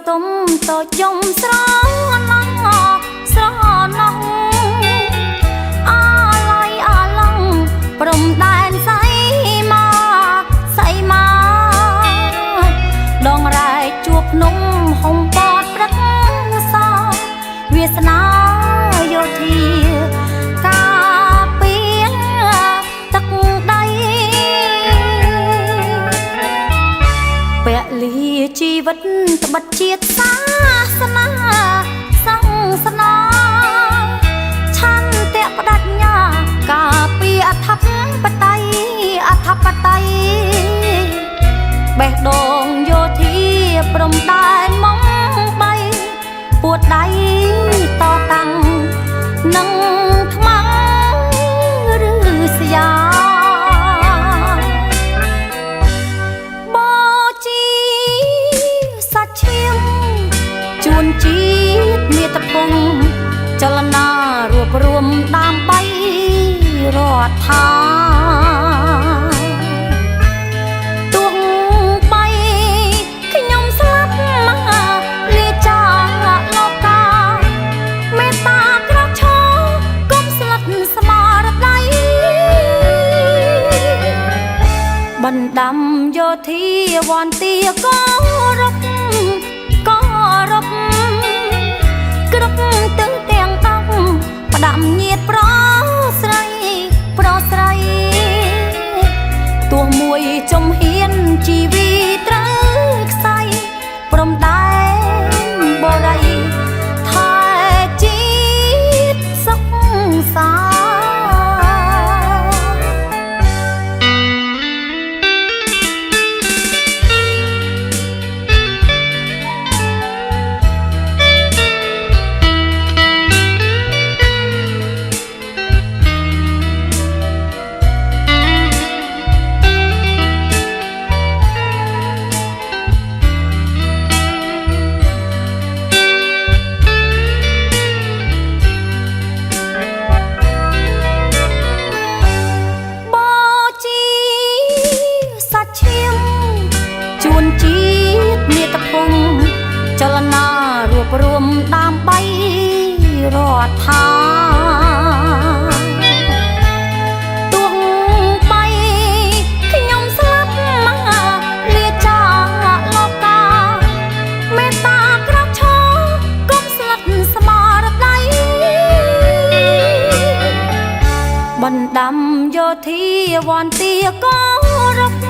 ទុំតូចយំស្រណោះស្រណោះអាឡៃអាឡងព្រំដែនសៃមកដងរែកជួបភ្នំហុំបតព្រឹកសវាសនាយោធាការពារទឹកដីពលីជីវិតត្បិតជាតិសាសនាសង្សនាឆន្ទៈបដិញ្ញាការពារអធិបតេយ្យបេះដូងយោធាព្រំដែនមកបីពួតដៃតតាំងនឹងថ្មឬស្យាបជីសាច់ឈាមជួនជាតិមាតុភូមិចលនារួបរวมដើម្បីរដ្ឋាបណ្ដាំយោធាវន្ទាក៏រពគ្រប់ទាំងទាំងតំផ្ដាំញាតប្រស្រីទោះមួយចំហ៊ានជីវីត្រូវខ្សែព្រំដែនបរិយថែជាតិសុខសាជាតិមាតុភូមិចលនារួបរวมដើម្បីរដ្ឋាទោះបីខ្ញុំស្លាប់មកលាចាលោកកាមេត្តាក្រោកឈរកុំស្លិតស្មារតីបណ្ដាំយោធាវន្ទាក៏រក